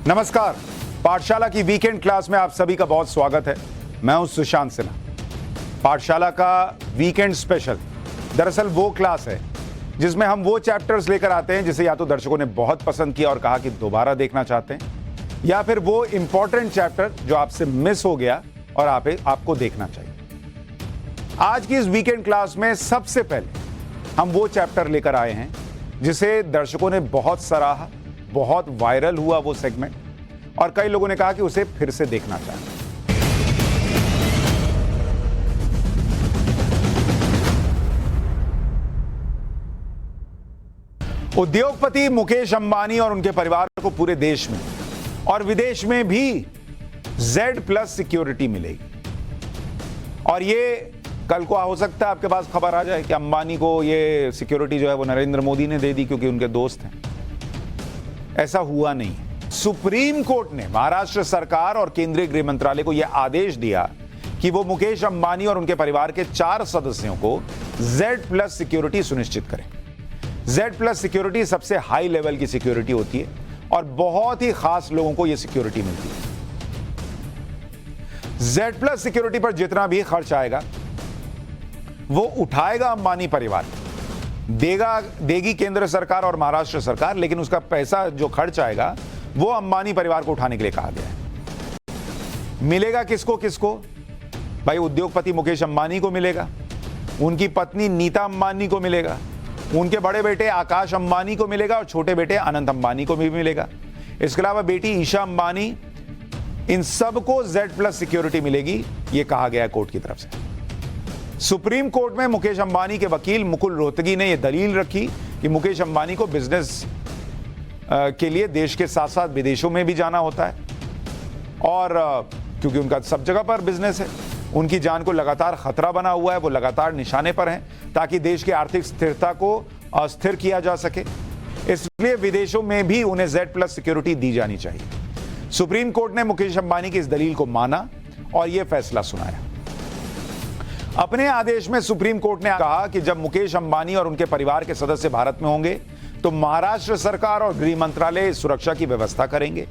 नमस्कार, पाठशाला की वीकेंड क्लास में आप सभी का बहुत स्वागत है। मैं हूं सुशांत सिन्हा। पाठशाला का वीकेंड स्पेशल दरअसल वो क्लास है जिसमें हम वो चैप्टर्स लेकर आते हैं जिसे या तो दर्शकों ने बहुत पसंद किया और कहा कि दोबारा देखना चाहते हैं, या फिर वो इंपॉर्टेंट चैप्टर जो आपसे मिस हो गया और आपको देखना चाहिए। आज की इस वीकेंड क्लास में सबसे पहले हम वो चैप्टर लेकर आए हैं जिसे दर्शकों ने बहुत सराहा, बहुत वायरल हुआ वो सेगमेंट, और कई लोगों ने कहा कि उसे फिर से देखना चाहिए। उद्योगपति मुकेश अंबानी और उनके परिवार को पूरे देश में और विदेश में भी Z+ सिक्योरिटी मिलेगी। और ये कल को हो सकता है आपके पास खबर आ जाए कि अंबानी को ये सिक्योरिटी जो है वो नरेंद्र मोदी ने दे दी क्योंकि उनके दोस्त हैं। ऐसा हुआ नहीं। सुप्रीम कोर्ट ने महाराष्ट्र सरकार और केंद्रीय गृह मंत्रालय को यह आदेश दिया कि वो मुकेश अंबानी और उनके परिवार के 4 सदस्यों को Z+ सिक्योरिटी सुनिश्चित करें। Z+ सिक्योरिटी सबसे हाई लेवल की सिक्योरिटी होती है और बहुत ही खास लोगों को यह सिक्योरिटी मिलती है। Z+ सिक्योरिटी पर जितना भी खर्च आएगा वो उठाएगा अंबानी परिवार, देगी केंद्र सरकार और महाराष्ट्र सरकार, लेकिन उसका पैसा जो खर्च आएगा वो अंबानी परिवार को उठाने के लिए कहा गया है। मिलेगा किसको किसको? भाई उद्योगपति मुकेश अंबानी को मिलेगा, उनकी पत्नी नीता अंबानी को मिलेगा, उनके बड़े बेटे आकाश अंबानी को मिलेगा और छोटे बेटे अनंत अंबानी को भी मिलेगा। इसके अलावा बेटी ईशा अंबानी, इन सबको Z+ सिक्योरिटी मिलेगी, यह कहा गया कोर्ट की तरफ से। सुप्रीम कोर्ट में मुकेश अंबानी के वकील मुकुल रोहतगी ने यह दलील रखी कि मुकेश अंबानी को बिजनेस के लिए देश के साथ साथ विदेशों में भी जाना होता है, और क्योंकि उनका सब जगह पर बिजनेस है, उनकी जान को लगातार खतरा बना हुआ है, वो लगातार निशाने पर हैं ताकि देश की आर्थिक स्थिरता को अस्थिर किया जा सके। इसलिए विदेशों में भी उन्हें Z+ सिक्योरिटी दी जानी चाहिए। सुप्रीम कोर्ट ने मुकेश अंबानी की इस दलील को माना और यह फैसला सुनाया। अपने आदेश में सुप्रीम कोर्ट ने कहा कि जब मुकेश अंबानी और उनके परिवार के सदस्य भारत में होंगे तो महाराष्ट्र सरकार और गृह मंत्रालय सुरक्षा की व्यवस्था करेंगे,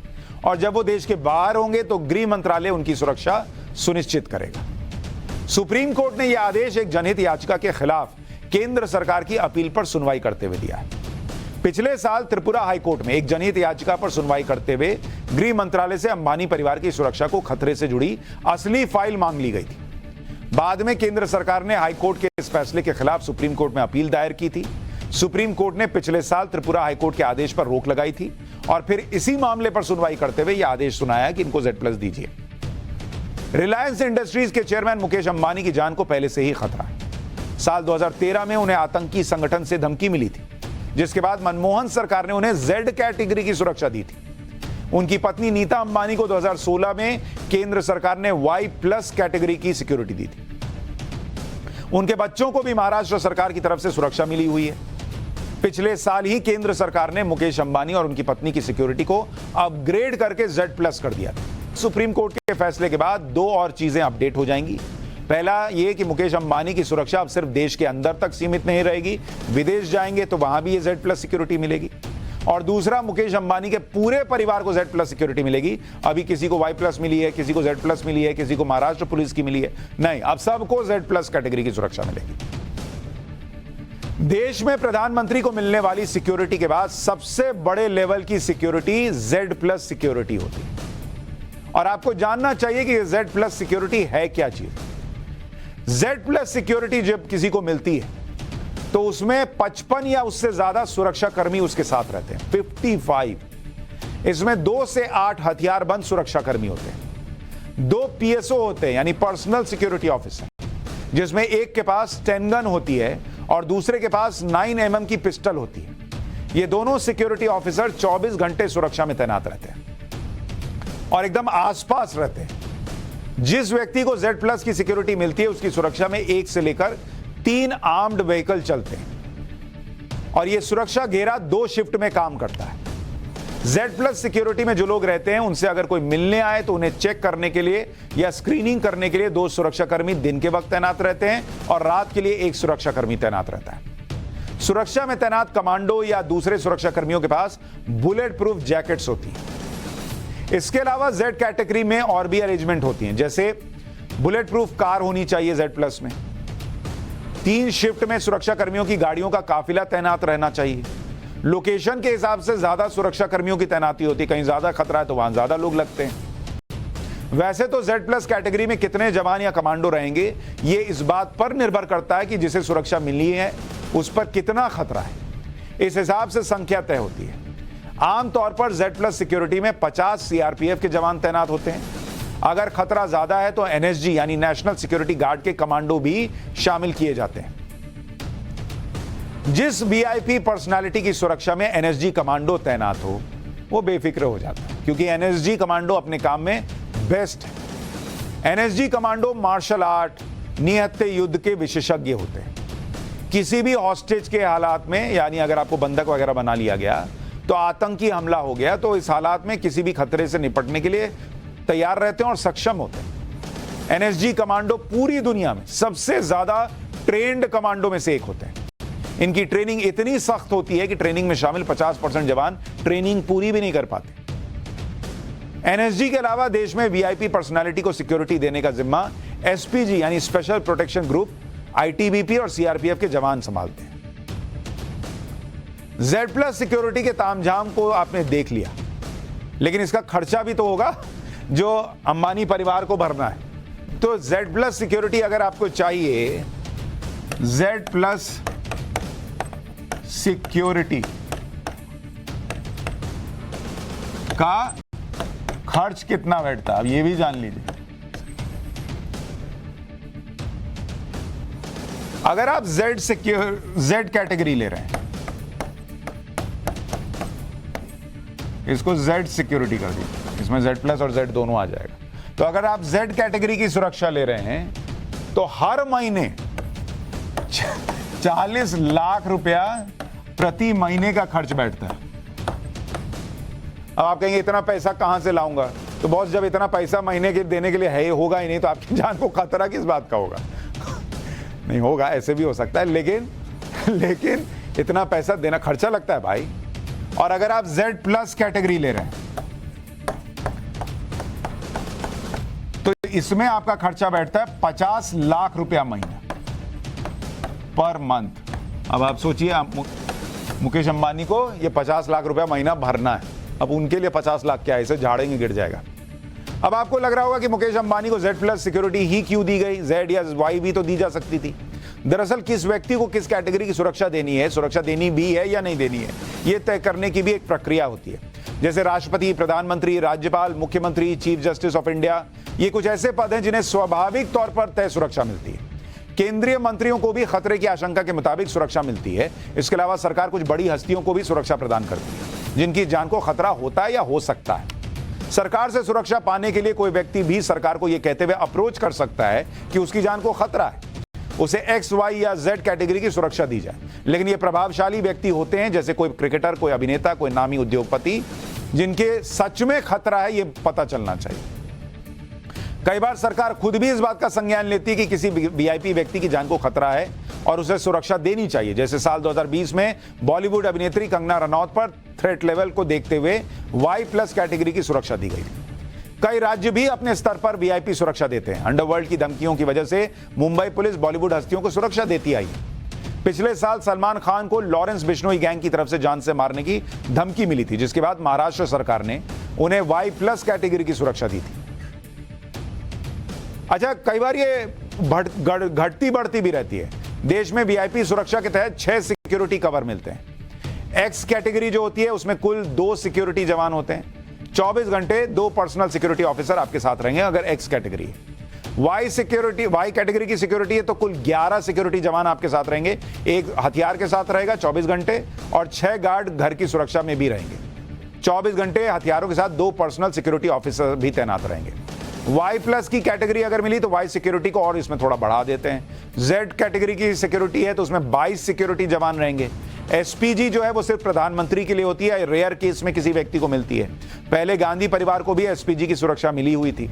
और जब वो देश के बाहर होंगे तो गृह मंत्रालय उनकी सुरक्षा सुनिश्चित करेगा। सुप्रीम कोर्ट ने यह आदेश एक जनहित याचिका के खिलाफ केंद्र सरकार की अपील पर सुनवाई करते हुए दिया है। पिछले साल त्रिपुरा हाईकोर्ट में एक जनहित याचिका पर सुनवाई करते हुए गृह मंत्रालय से अंबानी परिवार की सुरक्षा को खतरे से जुड़ी असली फाइल मांग ली गई थी। बाद में केंद्र सरकार ने हाईकोर्ट के इस फैसले के खिलाफ सुप्रीम कोर्ट में अपील दायर की थी। सुप्रीम कोर्ट ने पिछले साल त्रिपुरा हाईकोर्ट के आदेश पर रोक लगाई थी और फिर इसी मामले पर सुनवाई करते हुए यह आदेश सुनाया कि इनको Z+ दीजिए। रिलायंस इंडस्ट्रीज के चेयरमैन मुकेश अंबानी की जान को पहले से ही खतरा है। साल 2013 में उन्हें आतंकी संगठन से धमकी मिली थी, जिसके बाद मनमोहन सरकार ने उन्हें Z कैटेगरी की सुरक्षा दी थी। उनकी पत्नी नीता अंबानी को 2016 में केंद्र सरकार ने Y+ कैटेगरी की सिक्योरिटी दी थी। उनके बच्चों को भी महाराष्ट्र सरकार की तरफ से सुरक्षा मिली हुई है। पिछले साल ही केंद्र सरकार ने मुकेश अंबानी और उनकी पत्नी की सिक्योरिटी को अपग्रेड करके Z+ कर दिया था। सुप्रीम कोर्ट के फैसले के बाद 2 और चीजें अपडेट हो जाएंगी। पहला यह कि मुकेश अंबानी की सुरक्षा अब सिर्फ देश के अंदर तक सीमित नहीं रहेगी, विदेश जाएंगे तो वहां भी ये Z+ सिक्योरिटी मिलेगी। और दूसरा, मुकेश अंबानी के पूरे परिवार को Z+ सिक्योरिटी मिलेगी। अभी किसी को Y+ मिली है, किसी को Z+ मिली है, किसी को महाराष्ट्र पुलिस की मिली है, नहीं, अब सबको Z+ कैटेगरी की सुरक्षा मिलेगी। देश में प्रधानमंत्री को मिलने वाली सिक्योरिटी के बाद सबसे बड़े लेवल की सिक्योरिटी Z+ सिक्योरिटी होती है। और आपको जानना चाहिए कि Z+ सिक्योरिटी है क्या चीज। Z+ सिक्योरिटी जब किसी को मिलती है तो उसमें 55 या उससे ज्यादा सुरक्षा कर्मी उसके साथ रहते हैं, 55। इसमें 2 से 8 हथियारबंद सुरक्षा कर्मी होते हैं, 2 PSO होते हैं यानी पर्सनल सिक्योरिटी ऑफिसर, जिसमें एक के पास 10 गन होती है और दूसरे के पास 9mm की पिस्टल होती है। ये दोनों सिक्योरिटी ऑफिसर 24 घंटे सुरक्षा में तैनात रहते हैं और एकदम आसपास रहते हैं। जिस व्यक्ति को Z+ की सिक्योरिटी मिलती है उसकी सुरक्षा में 1 से लेकर 3 आर्म्ड व्हीकल चलते हैं और यह सुरक्षा घेरा 2 शिफ्ट में काम करता है। Z+ सिक्योरिटी में जो लोग रहते हैं उनसे अगर कोई मिलने आए तो उन्हें चेक करने के लिए या स्क्रीनिंग करने के लिए 2 सुरक्षाकर्मी दिन के वक्त तैनात रहते हैं और रात के लिए 1 सुरक्षाकर्मी तैनात रहता है। सुरक्षा में तैनात कमांडो या दूसरे सुरक्षा कर्मियों के पास बुलेट प्रूफ जैकेट्स होती हैं। इसके अलावा जेड कैटेगरी में और भी अरेंजमेंट होती हैं, जैसे बुलेट प्रूफ कार होनी चाहिए जेड प्लस में, 3 शिफ्ट में सुरक्षा कर्मियों की गाड़ियों का काफिला तैनात रहना चाहिए, लोकेशन के हिसाब से ज्यादा सुरक्षा कर्मियों की तैनाती होती है, कहीं ज्यादा खतरा है तो वहां ज्यादा लोग लगते हैं। वैसे तो जेड प्लस कैटेगरी में कितने जवान या कमांडो रहेंगे ये इस बात पर निर्भर करता है कि जिसे सुरक्षा मिली है उस पर कितना खतरा है, इस हिसाब से संख्या तय होती है। आमतौर पर जेड प्लस सिक्योरिटी में 50 सीआरपीएफ के जवान तैनात होते हैं। अगर खतरा ज्यादा है तो एनएसजी यानी नेशनल सिक्योरिटी गार्ड के कमांडो भी शामिल किए जाते हैं। जिस वीआईपी पर्सनालिटी की सुरक्षा में एनएसजी कमांडो तैनात हो वो बेफिक्र हो जाता है, क्योंकि एनएसजी कमांडो अपने काम में बेस्ट है। एनएसजी कमांडो मार्शल आर्ट, निहत्थे युद्ध के विशेषज्ञ होते हैं। किसी भी हॉस्टेज के हालात में, यानी अगर आपको बंधक वगैरह बना लिया गया तो आतंकी हमला हो गया, तो इस हालात में किसी भी खतरे से निपटने के लिए तैयार रहते हैं और सक्षम होते हैं। एनएसजी कमांडो पूरी दुनिया में सबसे ज्यादा ट्रेंड कमांडो में से एक होते हैं। इनकी ट्रेनिंग इतनी सख्त होती है कि ट्रेनिंग में शामिल 50% जवान ट्रेनिंग पूरी भी नहीं कर पाते। एनएसजी के अलावा देश में वीआईपी पर्सनालिटी को सिक्योरिटी देने का जिम्मा एसपीजी यानी स्पेशल प्रोटेक्शन ग्रुप, आईटीबीपी और सीआरपीएफ के जवान संभालते हैं। जेड प्लस सिक्योरिटी के तामझाम को आपने देख लिया, लेकिन इसका खर्चा भी तो होगा जो अंबानी परिवार को भरना है। तो जेड प्लस सिक्योरिटी अगर आपको चाहिए, जेड प्लस सिक्योरिटी का खर्च कितना बैठता है अब ये भी जान लीजिए। अगर आप जेड कैटेगरी ले रहे हैं, इसको जेड सिक्योरिटी कर दीजिए, इसमें जेड प्लस और जेड दोनों आ जाएगा। तो अगर आप जेड कैटेगरी की सुरक्षा ले रहे हैं तो हर महीने 40 लाख रुपया प्रति महीने का खर्च बैठता है। अब आप कहेंगे इतना पैसा कहां से लाऊंगा? तो बॉस, जब इतना पैसा महीने के देने के लिए है होगा ही नहीं तो आपकी जान को खतरा किस बात का होगा? नहीं होगा, ऐसे भी हो सकता है, लेकिन इतना पैसा देना खर्चा लगता है भाई। और अगर आप जेड प्लस कैटेगरी ले रहे हैं तो इसमें आपका खर्चा बैठता है 50 लाख रुपया महीना पर मंथ। अब आप सोचिए, मुकेश अंबानी को ये 50 लाख रुपया महीना भरना है। अब उनके लिए 50 लाख क्या है, इसे झाड़ेंगे गिर जाएगा। अब आपको लग रहा होगा कि मुकेश अंबानी को जेड प्लस सिक्योरिटी ही क्यों दी गई, जेड या वाई भी तो दी जा सकती थी। दरअसल किस व्यक्ति को किस कैटेगरी की सुरक्षा देनी है, सुरक्षा देनी भी है या नहीं देनी है, यह तय करने की भी एक प्रक्रिया होती है। जैसे राष्ट्रपति, प्रधानमंत्री, राज्यपाल, मुख्यमंत्री, चीफ जस्टिस ऑफ इंडिया, ये कुछ ऐसे पद हैं जिन्हें स्वाभाविक तौर पर तय सुरक्षा मिलती है। केंद्रीय मंत्रियों को भी खतरे की आशंका के मुताबिक सुरक्षा मिलती है। इसके अलावा सरकार कुछ बड़ी हस्तियों को भी सुरक्षा प्रदान करती है जिनकी जान को खतरा होता है या हो सकता है। सरकार से सुरक्षा पाने के लिए कोई व्यक्ति भी सरकार को यह कहते हुए अप्रोच कर सकता है कि उसकी जान को खतरा है, उसे एक्स, वाई या जेड कैटेगरी की सुरक्षा दी जाए। लेकिन ये प्रभावशाली व्यक्ति होते हैं, जैसे कोई क्रिकेटर, कोई अभिनेता, कोई नामी उद्योगपति, जिनके सच में खतरा है ये पता चलना चाहिए। कई बार सरकार खुद भी इस बात का संज्ञान लेती है कि किसी वीआईपी व्यक्ति की जान को खतरा है और उसे सुरक्षा देनी चाहिए। जैसे साल 2020 में बॉलीवुड अभिनेत्री कंगना रनौत पर थ्रेट लेवल को देखते हुए वाई प्लस कैटेगरी की सुरक्षा दी गई। कई राज्य भी अपने स्तर पर वीआईपी सुरक्षा देते हैं। अंडरवर्ल्ड की धमकियों की वजह से मुंबई पुलिस बॉलीवुड हस्तियों को सुरक्षा देती आई। पिछले साल सलमान खान को लॉरेंस बिश्नोई गैंग की तरफ से जान से मारने की धमकी मिली थी, जिसके बाद महाराष्ट्र सरकार ने उन्हें वाई प्लस कैटेगरी की सुरक्षा दी थी। अच्छा, कई बार ये घटती बढ़ती भी रहती है। देश में वीआईपी सुरक्षा के तहत 6 सिक्योरिटी कवर मिलते हैं। एक्स कैटेगरी जो होती है उसमें कुल 2 सिक्योरिटी जवान होते हैं। 24 घंटे 2 पर्सनल सिक्योरिटी ऑफिसर आपके साथ रहेंगे अगर एक्स कैटेगरी है। वाई कैटेगरी की सिक्योरिटी है तो कुल 11 सिक्योरिटी जवान आपके साथ रहेंगे। एक हथियार के साथ रहेगा 24 घंटे और 6 गार्ड घर की सुरक्षा में भी रहेंगे। 24 घंटे हथियारों के साथ 2 पर्सनल सिक्योरिटी ऑफिसर भी तैनात रहेंगे। वाई प्लस की कैटेगरी अगर मिली तो वाई सिक्योरिटी को और इसमें थोड़ा बढ़ा देते हैं। जेड कैटेगरी की सिक्योरिटी है तो उसमें 22 सिक्योरिटी जवान रहेंगे। एसपीजी जो है वो सिर्फ प्रधानमंत्री के लिए होती है, रेयर केस में किसी व्यक्ति को मिलती है। पहले गांधी परिवार को भी एसपीजी की सुरक्षा मिली हुई थी।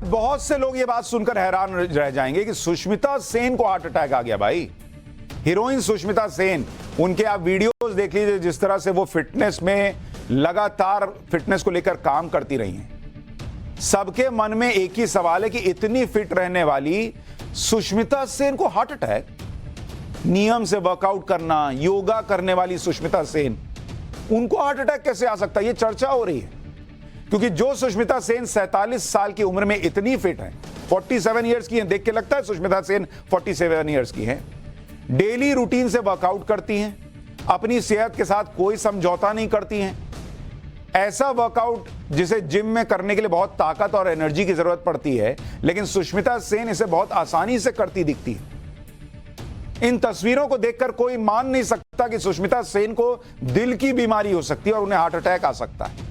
बहुत से लोग ये बात सुनकर हैरान रह जाएंगे कि सुष्मिता सेन को हार्ट अटैक आ गया। भाई हीरोइन सुष्मिता सेन, उनके आप वीडियोस देख लीजिए, जिस तरह से वो फिटनेस में लगातार फिटनेस को लेकर काम करती रही हैं। सबके मन में एक ही सवाल है कि इतनी फिट रहने वाली सुष्मिता सेन को हार्ट अटैक, नियम से वर्कआउट करना, योगा करने वाली सुष्मिता सेन, उनको हार्ट अटैक कैसे आ सकता है? ये चर्चा हो रही है, क्योंकि जो सुष्मिता सेन 47 साल की उम्र में इतनी फिट है, 47 ईयर्स की है, देख के लगता है सुष्मिता सेन 47 ईयर्स की है, डेली रूटीन से वर्कआउट करती हैं, अपनी सेहत के साथ कोई समझौता नहीं करती हैं। ऐसा वर्कआउट जिसे जिम में करने के लिए बहुत ताकत और एनर्जी की जरूरत पड़ती है, लेकिन सुष्मिता सेन इसे बहुत आसानी से करती दिखती है। इन तस्वीरों को देखकर कोई मान नहीं सकता कि सुष्मिता सेन को दिल की बीमारी हो सकती है और उन्हें हार्ट अटैक आ सकता है,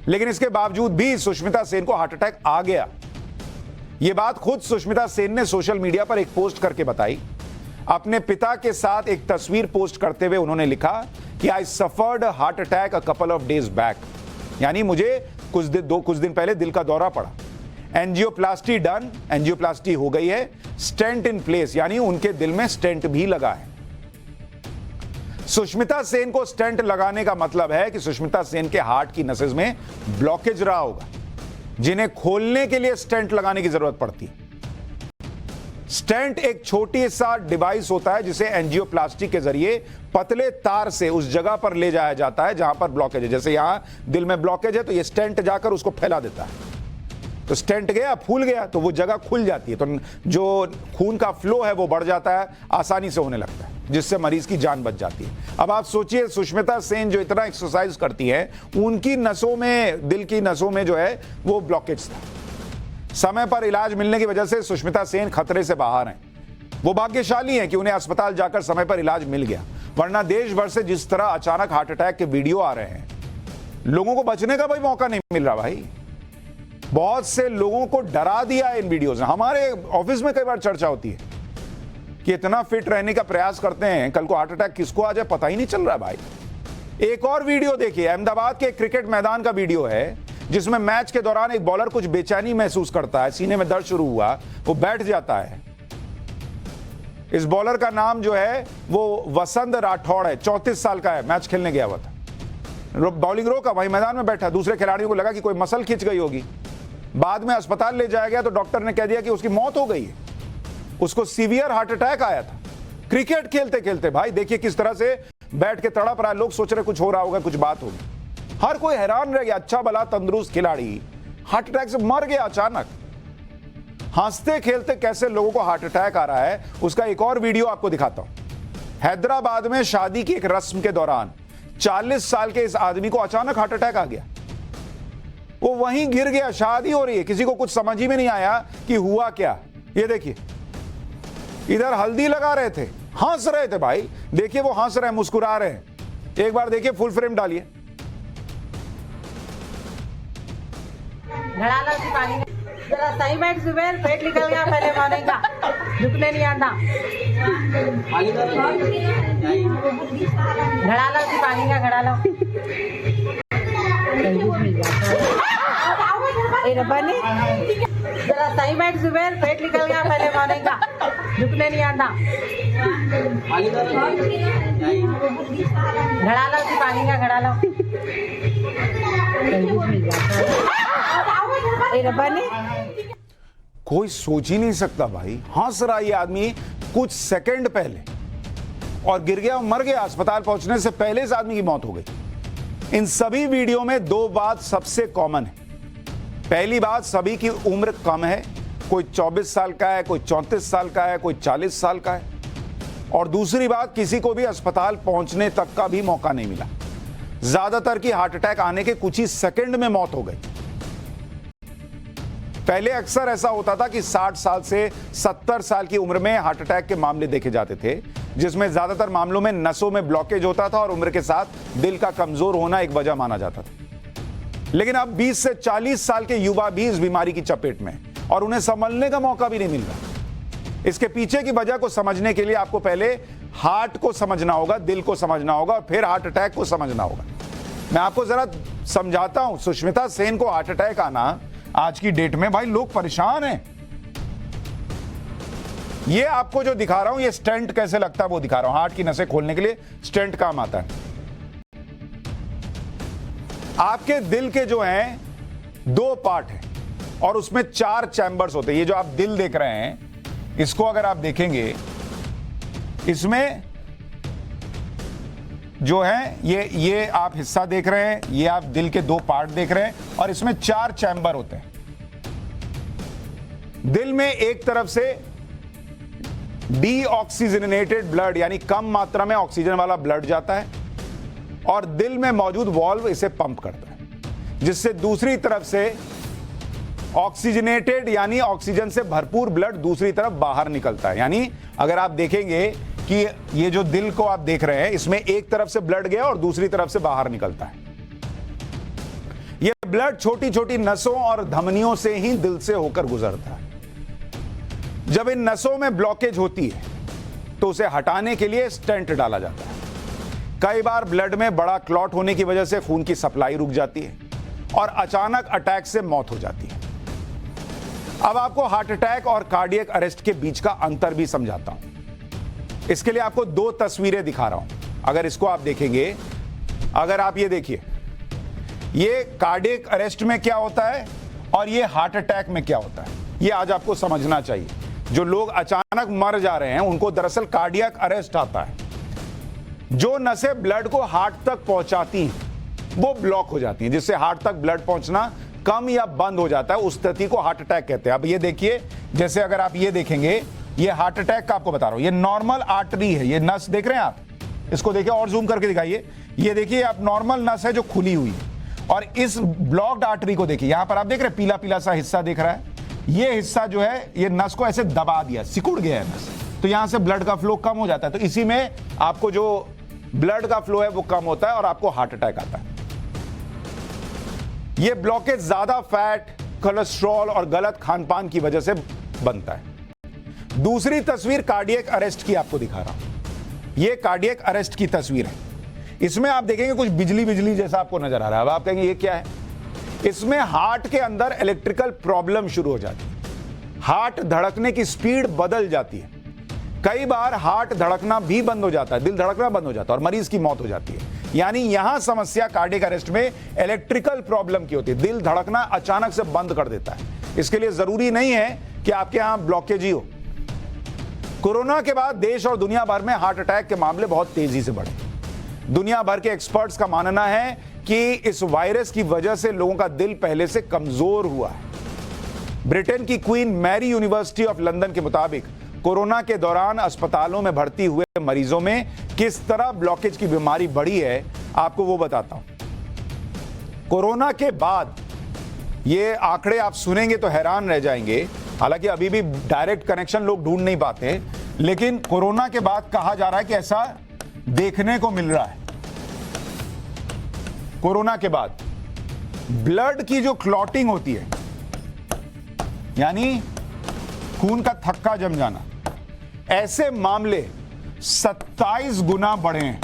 लेकिन इसके बावजूद भी सुष्मिता सेन को हार्ट अटैक आ गया। यह बात खुद सुष्मिता सेन ने सोशल मीडिया पर एक पोस्ट करके बताई। अपने पिता के साथ एक तस्वीर पोस्ट करते हुए उन्होंने लिखा कि I suffered heart attack a couple of days back, यानी मुझे कुछ दिन पहले दिल का दौरा पड़ा। एंजियोप्लास्टी डन, एंजियोप्लास्टी हो गई है। स्टेंट इन प्लेस, यानी उनके दिल में स्टेंट भी लगा है। सुष्मिता सेन को स्टेंट लगाने का मतलब है कि सुष्मिता सेन के हार्ट की नसें में ब्लॉकेज रहा होगा, जिन्हें खोलने के लिए स्टेंट लगाने की जरूरत पड़ती है। स्टेंट एक छोटी सा डिवाइस होता है जिसे एंजियोप्लास्टी के जरिए पतले तार से उस जगह पर ले जाया जाता है जहां पर ब्लॉकेज है। जैसे यहां दिल में ब्लॉकेज है तो ये स्टेंट जाकर उसको फैला देता है, तो स्टेंट गया, फूल गया, तो वो जगह खुल जाती है, तो जो खून का फ्लो है वो बढ़ जाता है, आसानी से होने लगता है, जिससे मरीज की जान बच जाती है। अब आप सोचिए, सुष्मिता सेन जो इतना एक्सरसाइज करती है, उनकी नसों में, दिल की नसों में जो है वो ब्लॉकेज था। समय पर इलाज मिलने की वजह से सुष्मिता सेन खतरे से बाहर हैं। वो भाग्यशाली हैं कि उन्हें अस्पताल जाकर समय पर इलाज मिल गया, वरना देश भर से जिस तरह अचानक हार्ट अटैक के वीडियो आ रहे हैं, लोगों को बचने का भाई मौका नहीं मिल रहा। भाई बहुत से लोगों को डरा दिया है इन वीडियोज ने। हमारे ऑफिस में कई बार चर्चा होती है कि इतना फिट रहने का प्रयास करते हैं, कल को हार्ट अटैक किसको आ जाए पता ही नहीं चल रहा भाई। एक और वीडियो देखिए, अहमदाबाद के क्रिकेट मैदान का वीडियो है, जिसमें मैच के दौरान एक बॉलर कुछ बेचैनी महसूस करता है, सीने में दर्द शुरू हुआ, वो बैठ जाता है। इस बॉलर का नाम जो है वो वसंत राठौड़ है, 34 साल का है, मैच खेलने गया हुआ था, बॉलिंग रोका, वहीं मैदान में बैठा। दूसरे खिलाड़ियों को लगा कि कोई मसल खिंच गई होगी, बाद में अस्पताल ले जाया गया तो डॉक्टर ने कह दिया कि उसकी मौत हो गई है, उसको सीवियर हार्ट अटैक आया था क्रिकेट खेलते खेलते। भाई देखिए किस तरह से बैठ के तड़प रहा है, लोग सोच रहे कुछ हो रहा होगा, कुछ बात होगी, हर कोई हैरान रह गया। अच्छा भला तंदुरुस्त खिलाड़ी हार्ट अटैक से मर गया अचानक। हंसते खेलते कैसे लोगों को हार्ट अटैक आ रहा है, उसका एक और वीडियो आपको दिखाता हूं। हैदराबाद में शादी की एक रस्म के दौरान 40 साल के इस आदमी को अचानक हार्ट अटैक आ गया, वो वहीं गिर गया। शादी हो रही है, किसी को कुछ समझ ही में नहीं आया कि हुआ क्या। ये देखिए, इधर हल्दी लगा रहे थे, हंस रहे थे। भाई देखिए वो हंस रहे हैं, मुस्कुरा रहे हैं। एक बार देखिए, फुल फ्रेम डालिए। घड़ा लो कि पानी जरा सही बैठ, सुबह पेट निकल गया पहले मॉर्निंग का, झुकने नहीं आता। घड़ा लो कि पानी का घड़ा लो। जरा सही बैठ, सुबह पेट निकल गया पहले मॉर्निंग का, झुकने नहीं आता। घड़ा लो कि पानी का घड़ा लो। कोई सोच ही नहीं सकता भाई, हंस रहा ये आदमी कुछ सेकंड पहले और गिर गया, मर गया। अस्पताल पहुंचने से पहले इस आदमी की मौत हो गई। इन सभी वीडियो में दो बात सबसे कॉमन है। पहली बात, सभी की उम्र कम है, कोई 24 साल का है, कोई 34 साल का है, कोई 40 साल का है। और दूसरी बात, किसी को भी अस्पताल पहुंचने तक का भी मौका नहीं मिला। ज्यादातर की हार्ट अटैक आने के कुछ ही सेकंड में मौत हो गई। पहले अक्सर ऐसा होता था कि 60 साल से 70 साल की उम्र में हार्ट अटैक के मामले देखे जाते थे, जिसमें ज्यादातर मामलों में नसों में ब्लॉकेज होता था और उम्र के साथ दिल का कमजोर होना एक वजह माना जाता था। लेकिन अब 20 से 40 साल के युवा भी इस बीमारी की चपेट में और उन्हें संभलने का मौका भी नहीं मिल रहा। इसके पीछे की वजह को समझने के लिए आपको पहले हार्ट को समझना होगा, दिल को समझना होगा, और फिर हार्ट अटैक को समझना होगा। मैं आपको जरा समझाता हूं। सुष्मिता सेन को हार्ट अटैक आना आज की डेट में, भाई लोग परेशान हैं। ये आपको जो दिखा रहा हूं, ये स्टेंट कैसे लगता है वो दिखा रहा हूं। हार्ट की नसें खोलने के लिए स्टेंट काम आता है। आपके दिल के जो हैं 2 पार्ट हैं और उसमें 4 चैम्बर्स होते हैं। ये जो आप दिल देख रहे हैं, इसको अगर आप देखेंगे, इसमें जो है ये आप हिस्सा देख रहे हैं, ये आप दिल के 2 पार्ट देख रहे हैं और इसमें 4 चैम्बर होते हैं। दिल में एक तरफ से डीऑक्सीजनेटेड ब्लड यानी कम मात्रा में ऑक्सीजन वाला ब्लड जाता है और दिल में मौजूद वाल्व इसे पंप करता है, जिससे दूसरी तरफ से ऑक्सीजनेटेड यानी ऑक्सीजन से भरपूर ब्लड दूसरी तरफ बाहर निकलता है। यानी अगर आप देखेंगे कि ये जो दिल को आप देख रहे हैं, इसमें एक तरफ से ब्लड गया और दूसरी तरफ से बाहर निकलता है। यह ब्लड छोटी छोटी नसों और धमनियों से ही दिल से होकर गुजरता है। जब इन नसों में ब्लॉकेज होती है तो उसे हटाने के लिए स्टेंट डाला जाता है। कई बार ब्लड में बड़ा क्लॉट होने की वजह से खून की सप्लाई रुक जाती है और अचानक अटैक से मौत हो जाती है। अब आपको हार्ट अटैक और कार्डियक अरेस्ट के बीच का अंतर भी समझाता हूं। इसके लिए आपको 2 तस्वीरें दिखा रहा हूं। अगर इसको आप देखेंगे, अगर आप ये देखिए, ये कार्डियक अरेस्ट में क्या होता है और ये हार्ट अटैक में क्या होता है, ये आज आपको समझना चाहिए। जो लोग अचानक मर जा रहे हैं उनको दरअसल कार्डियक अरेस्ट आता है। जो नसें ब्लड को हार्ट तक पहुंचाती हैं वो ब्लॉक हो जाती हैं, जिससे हार्ट तक ब्लड पहुंचना कम या बंद हो जाता है। उस स्थिति को हार्ट अटैक कहते हैं। अब ये देखिए, जैसे अगर आप ये देखेंगे, ये हार्ट अटैक का आपको बता रहा हूं, ये नॉर्मल आर्टरी है, ये नस देख रहे हैं आप, इसको देखिए और जूम करके दिखाइए। ये देखिए आप नॉर्मल नस है जो खुली हुई है और इस ब्लॉक्ड आर्टरी को देखिए, यहां पर आप देख रहे हैं पीला पीला सा हिस्सा दिख रहा है। ये हिस्सा जो है ये नस को ऐसे दबा दिया, सिकुड़ गया है नस, तो यहां से ब्लड का फ्लो कम हो जाता है। तो इसी में आपको जो ब्लड का फ्लो है वो कम होता है और आपको हार्ट अटैक आता है। ये ब्लॉकेज ज्यादा फैट, कोलेस्ट्रॉल और गलत खानपान की वजह से बनता है। दूसरी तस्वीर कार्डियक अरेस्ट की आपको दिखा रहा हूं। ये कार्डियक अरेस्ट की तस्वीर है। इसमें आप देखेंगे कुछ बिजली बिजली जैसा आपको नजर आ रहा है। अब आप कहेंगे ये क्या है? इसमें हार्ट के अंदर इलेक्ट्रिकल प्रॉब्लम शुरू हो जाती है। हार्ट धड़कने की स्पीड बदल जाती है। कई बार हार्ट धड़कना भी बंद हो जाता है, दिल धड़कना बंद हो जाता है और मरीज की मौत हो जाती है। यानी यहां समस्या कार्डियक अरेस्ट में इलेक्ट्रिकल प्रॉब्लम की होती है। दिल धड़कना अचानक से बंद कर देता है। इसके लिए जरूरी नहीं है कि आपके यहां ब्लॉकेज ही हो। कोरोना के बाद देश और दुनिया भर में हार्ट अटैक के मामले बहुत तेजी से बढ़े। दुनिया भर के एक्सपर्ट्स का मानना है कि इस वायरस की वजह से लोगों का दिल पहले से कमजोर हुआ है। ब्रिटेन की Queen Mary University of London के मुताबिक कोरोना के दौरान अस्पतालों में भर्ती हुए मरीजों में किस तरह ब्लॉकेज की बीमारी बढ़ी है, आपको वो बताता हूं। कोरोना के बाद ये आंकड़े आप सुनेंगे तो हैरान रह जाएंगे। हालांकि अभी भी डायरेक्ट कनेक्शन लोग ढूंढ नहीं पाते, लेकिन कोरोना के बाद कहा जा रहा है कि ऐसा देखने को मिल रहा है। कोरोना के बाद ब्लड की जो क्लॉटिंग होती है, यानी खून का थक्का जम जाना, ऐसे मामले 27 गुना बढ़े हैं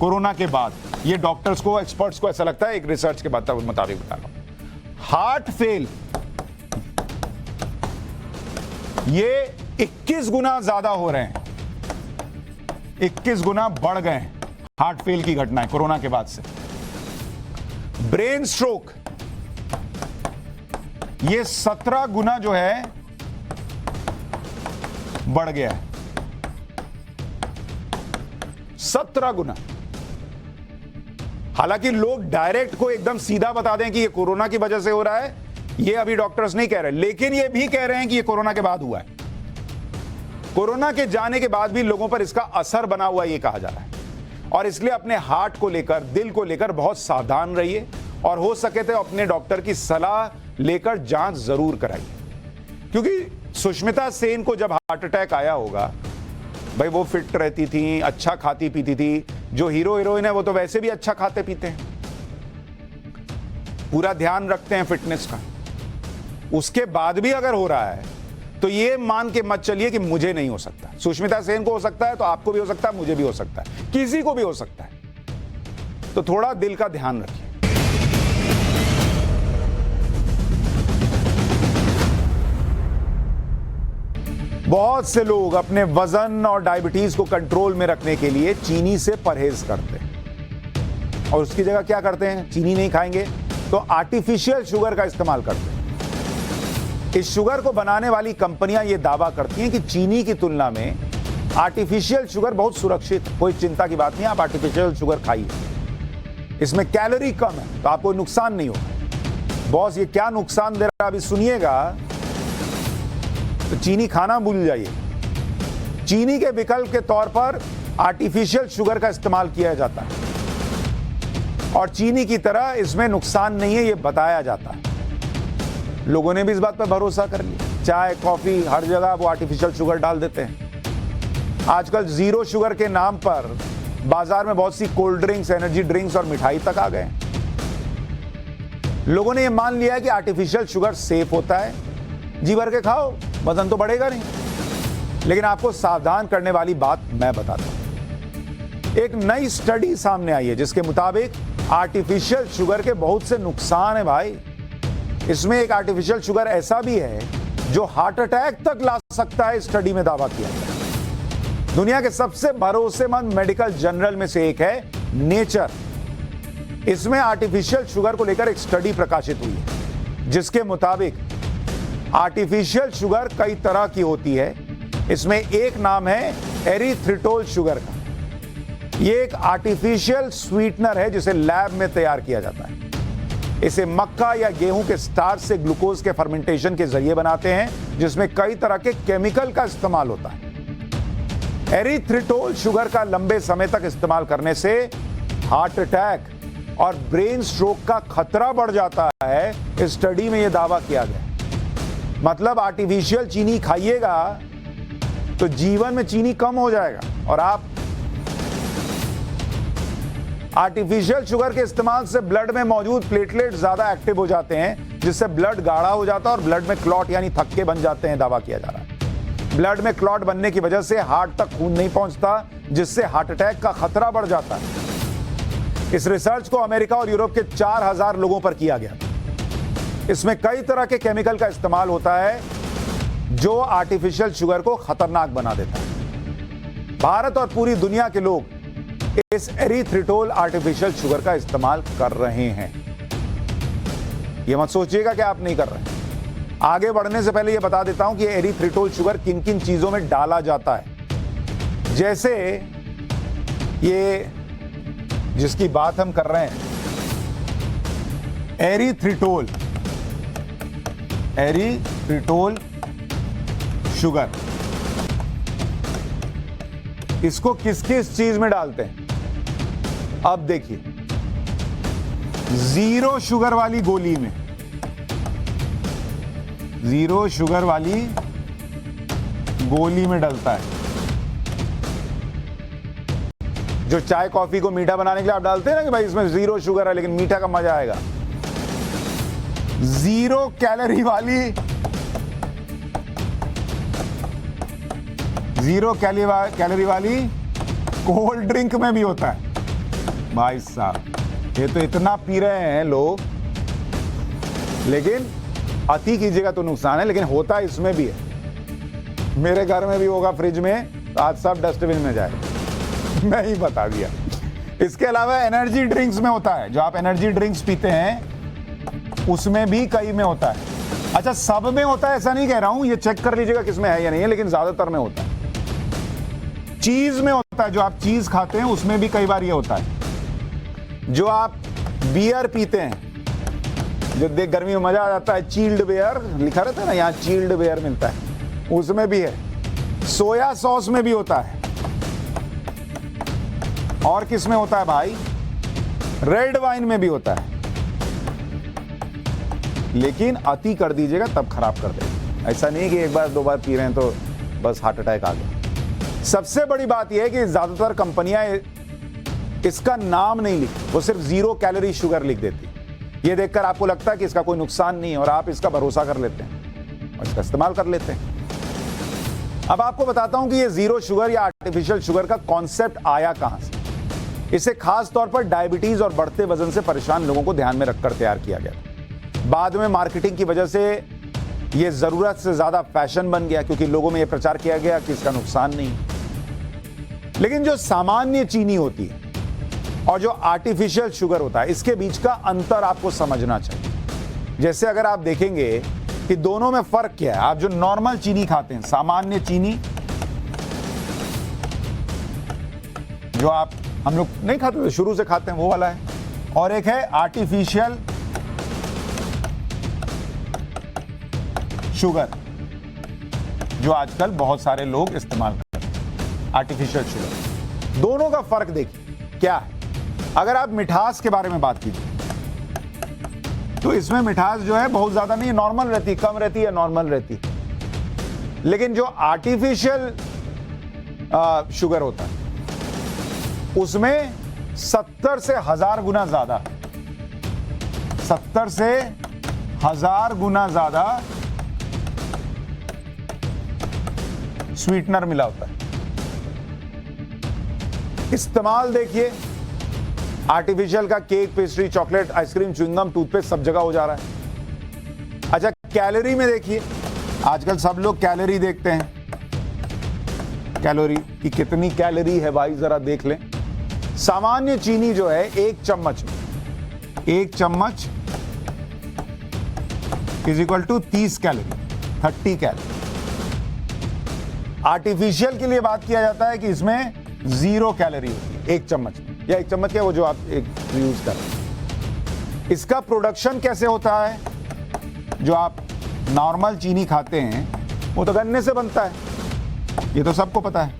कोरोना के बाद। ये डॉक्टर्स को, एक्सपर्ट्स को ऐसा लगता है, एक रिसर्च के मुताबिक बता रहा हूं। हार्ट फेल ये 21 गुना ज्यादा हो रहे हैं, 21 गुना बढ़ गए हैं हार्ट फेल की घटनाएं कोरोना के बाद से। ब्रेन स्ट्रोक ये 17 गुना जो है बढ़ गया है, 17 गुना। हालांकि लोग डायरेक्ट को एकदम सीधा बता दें कि ये कोरोना की वजह से हो रहा है, ये अभी डॉक्टर्स नहीं कह रहे, लेकिन ये भी कह रहे हैं कि ये कोरोना के बाद हुआ है। कोरोना के जाने के बाद भी लोगों पर इसका असर बना हुआ ये कहा जा रहा है, और इसलिए अपने हार्ट को लेकर, दिल को लेकर बहुत सावधान रहिए और हो सके तो अपने डॉक्टर की सलाह लेकर जांच जरूर कराइए। क्योंकि सुष्मिता सेन को जब हार्ट अटैक आया होगा, भाई वो फिट रहती थी, अच्छा खाती पीती थी। जो हीरो हीरोइन है वो तो वैसे भी अच्छा खाते पीते हैं, पूरा ध्यान रखते हैं फिटनेस का। उसके बाद भी अगर हो रहा है तो ये मान के मत चलिए कि मुझे नहीं हो सकता। सुष्मिता सेन को हो सकता है तो आपको भी हो सकता है, मुझे भी हो सकता है, किसी को भी हो सकता है। तो थोड़ा दिल का ध्यान रखिए। बहुत से लोग अपने वजन और डायबिटीज को कंट्रोल में रखने के लिए चीनी से परहेज करते हैं और उसकी जगह क्या करते हैं, चीनी नहीं खाएंगे तो आर्टिफिशियल शुगर का इस्तेमाल करते हैं। इस शुगर को बनाने वाली कंपनियां यह दावा करती हैं कि चीनी की तुलना में आर्टिफिशियल शुगर बहुत सुरक्षित है। कोई चिंता की बात नहीं, आप आर्टिफिशियल शुगर खाइए, इसमें कैलोरी कम है तो आपको नुकसान नहीं होगा। बॉस ये क्या नुकसान दे रहा है अभी सुनिएगा, तो चीनी खाना भूल जाइए। चीनी के विकल्प के तौर पर आर्टिफिशियल शुगर का इस्तेमाल किया जाता है और चीनी की तरह इसमें नुकसान नहीं है, यह बताया जाता है। लोगों ने भी इस बात पर भरोसा कर लिया। चाय कॉफी हर जगह वो आर्टिफिशियल शुगर डाल देते हैं। आजकल जीरो शुगर के नाम पर बाजार में बहुत सी कोल्ड ड्रिंक्स, एनर्जी ड्रिंक्स और मिठाई तक आ गए। लोगों ने यह मान लिया है कि आर्टिफिशियल शुगर सेफ होता है, जी भर के खाओ, वजन तो बढ़ेगा नहीं। लेकिन आपको सावधान करने वाली बात मैं बताता हूं। एक नई स्टडी सामने आई है जिसके मुताबिक आर्टिफिशियल शुगर के बहुत से नुकसान है भाई। इसमें एक आर्टिफिशियल शुगर ऐसा भी है जो हार्ट अटैक तक ला सकता है, स्टडी में दावा किया गया है। दुनिया के सबसे भरोसेमंद मेडिकल जर्नल में से एक है नेचर। इसमें आर्टिफिशियल शुगर को लेकर एक स्टडी प्रकाशित हुई है जिसके मुताबिक आर्टिफिशियल शुगर कई तरह की होती है। इसमें एक नाम है एरिथ्रिटोल शुगर का। यह एक आर्टिफिशियल स्वीटनर है जिसे लैब में तैयार किया जाता है। इसे मक्का या गेहूं के स्टार्च से ग्लूकोज के फर्मेंटेशन के जरिए बनाते हैं जिसमें कई तरह के केमिकल का इस्तेमाल होता है। एरिथ्रिटोल शुगर का लंबे समय तक इस्तेमाल करने से हार्ट अटैक और ब्रेन स्ट्रोक का खतरा बढ़ जाता है। इस स्टडी में यह दावा किया गया। मतलब आर्टिफिशियल चीनी खाइएगा तो जीवन में चीनी कम हो जाएगा और आप आर्टिफिशियल शुगर के इस्तेमाल से ब्लड में मौजूद प्लेटलेट ज्यादा एक्टिव हो जाते हैं जिससे ब्लड गाढ़ा हो जाता है और ब्लड में क्लॉट यानी थक्के बन जाते हैं, दावा किया जा रहा है। ब्लड में क्लॉट बनने की वजह से हार्ट तक खून नहीं पहुंचता जिससे हार्ट अटैक का खतरा बढ़ जाता है। इस रिसर्च को अमेरिका और यूरोप के 4000 लोगों पर किया गया। इसमें कई तरह के केमिकल का इस्तेमाल होता है जो आर्टिफिशियल शुगर को खतरनाक बना देता है। भारत और पूरी दुनिया के लोग इस एरिथ्रिटोल आर्टिफिशियल शुगर का इस्तेमाल कर रहे हैं। यह मत सोचिएगा कि आप नहीं कर रहे हैं। आगे बढ़ने से पहले यह बता देता हूं कि एरिथ्रिटोल शुगर किन किन चीजों में डाला जाता है। जैसे ये जिसकी बात हम कर रहे हैं, एरिथ्रिटोल शुगर, इसको किस किस चीज में डालते हैं अब देखिए। जीरो शुगर वाली गोली में, जीरो शुगर वाली गोली में डलता है। जो चाय कॉफी को मीठा बनाने के लिए आप डालते हैं ना कि भाई इसमें जीरो शुगर है लेकिन मीठा का मजा आएगा। जीरो कैलोरी वाली, जीरो कैलोरी वाली कोल्ड ड्रिंक में भी होता है। भाई साहब ये तो इतना पी रहे हैं लोग, लेकिन अति कीजिएगा तो नुकसान है, लेकिन होता इसमें भी है। मेरे घर में भी होगा फ्रिज में, तो आज सब डस्टबिन में जाए। मैं ही बता दिया। इसके अलावा एनर्जी ड्रिंक्स में होता है। जो आप एनर्जी ड्रिंक्स पीते हैं उसमें भी कई में होता है। अच्छा सब में होता है ऐसा नहीं कह रहा हूं, ये चेक कर लीजिएगा किसमें है या नहीं है, लेकिन ज्यादातर में होता है। चीज में होता है, जो आप चीज खाते हैं उसमें भी कई बार ये होता है। जो आप बियर पीते हैं, जो देख गर्मी में मजा आ जाता है, चील्ड बियर लिखा रहता है ना, यहाँ चील्ड बियर मिलता है, उसमें भी है। सोया सॉस में भी होता है। और किस में होता है भाई? रेड वाइन में भी होता है। लेकिन अति कर दीजिएगा तब खराब कर देगा। ऐसा नहीं कि एक बार दो बार पी रहे हैं तो बस हार्ट अटैक आ गया। सबसे बड़ी बात यह है कि ज्यादातर कंपनियां इसका नाम नहीं लिखती, वो सिर्फ जीरो कैलोरी शुगर लिख देती। ये देखकर आपको लगता है कि इसका कोई नुकसान नहीं है और आप इसका भरोसा कर लेते हैं और इसका इस्तेमाल कर लेते हैं। अब आपको बताता हूं कि ये जीरो शुगर या आर्टिफिशियल शुगर का कॉन्सेप्ट आया कहां से। इसे खास तौर पर डायबिटीज और बढ़ते वजन से परेशान लोगों को ध्यान में रखकर तैयार किया गया। बाद में मार्केटिंग की वजह से ये जरूरत से ज्यादा फैशन बन गया क्योंकि लोगों में ये प्रचार किया गया कि इसका नुकसान नहीं। लेकिन जो सामान्य चीनी होती है और जो आर्टिफिशियल शुगर होता है, इसके बीच का अंतर आपको समझना चाहिए। जैसे अगर आप देखेंगे कि दोनों में फर्क क्या है, आप जो नॉर्मल चीनी खाते हैं, सामान्य चीनी जो हम लोग नहीं खाते थे, शुरू से खाते हैं, वो वाला है, और एक है आर्टिफिशियल शुगर जो आजकल बहुत सारे लोग इस्तेमाल करते हैं, आर्टिफिशियल शुगर। दोनों का फर्क देखिए क्या है। अगर आप मिठास के बारे में बात कीजिए तो इसमें मिठास जो है बहुत ज्यादा नहीं, नॉर्मल रहती, कम रहती है, नॉर्मल रहती है। लेकिन जो आर्टिफिशियल शुगर होता है उसमें 70 से 1000 गुना ज्यादा, 70 से 1000 गुना ज्यादा स्वीटनर मिला होता है। इस्तेमाल देखिए, आर्टिफिशियल का cake, pastry, chocolate, ice cream, chewing gum, toothpaste सब जगह हो जा रहा है। अच्छा, कैलोरी में देखिए, आजकल सब लोग कैलोरी देखते हैं, कैलोरी की कितनी कैलोरी है भाई जरा देख लें। सामान्य चीनी जो है एक चम्मच is equal to 30 calorie, 30 calorie. Artificial के लिए बात किया जाता है कि इसमें 0 कैलोरी होती है एक चम्मच, या एक चम्मच क्या, वो जो आप एक यूज कर रहे हैं। इसका प्रोडक्शन कैसे होता है? जो आप नॉर्मल चीनी खाते हैं वो तो गन्ने से बनता है, ये तो सबको पता है,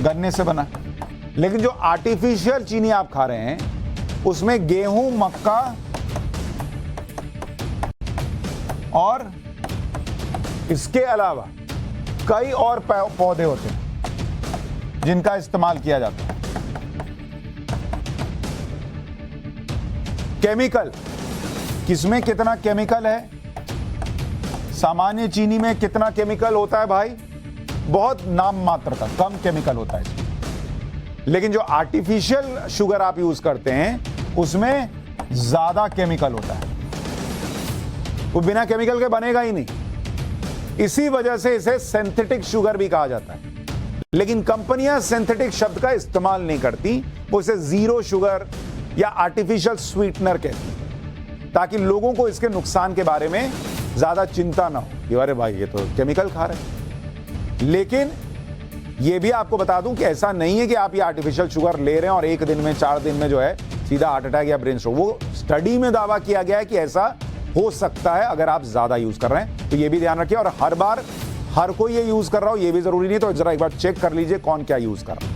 गन्ने से बना। लेकिन जो आर्टिफिशियल चीनी आप खा रहे हैं उसमें गेहूं, मक्का और इसके अलावा कई और पौधे होते हैं जिनका इस्तेमाल किया जाता है। केमिकल, किसमें कितना केमिकल है? सामान्य चीनी में कितना केमिकल होता है भाई? बहुत नाम मात्र का, कम केमिकल होता है इसमें। लेकिन जो आर्टिफिशियल शुगर आप यूज करते हैं उसमें ज्यादा केमिकल होता है, वो बिना केमिकल के बनेगा ही नहीं। इसी वजह से इसे सिंथेटिक शुगर भी कहा जाता है। लेकिन कंपनियां सिंथेटिक शब्द का इस्तेमाल नहीं करती, वो इसे जीरो शुगर या आर्टिफिशियल स्वीटनर कहती है, ताकि लोगों को इसके नुकसान के बारे में ज्यादा चिंता ना हो कि अरे भाई ये तो केमिकल खा रहे हैं। लेकिन ये भी आपको बता दूं कि ऐसा नहीं है कि आप ये आर्टिफिशियल शुगर ले रहे हैं और एक दिन में, 4 दिन में जो है सीधा हार्ट अटैक या ब्रेन स्ट्रोक। वो स्टडी में दावा किया गया है कि ऐसा हो सकता है अगर आप ज्यादा यूज कर रहे हैं। तो ये भी ध्यान रखिए, और हर बार हर कोई ये यूज कर रहा हो ये भी जरूरी नहीं, तो जरा एक बार चेक कर लीजिए कौन क्या यूज कर रहा है।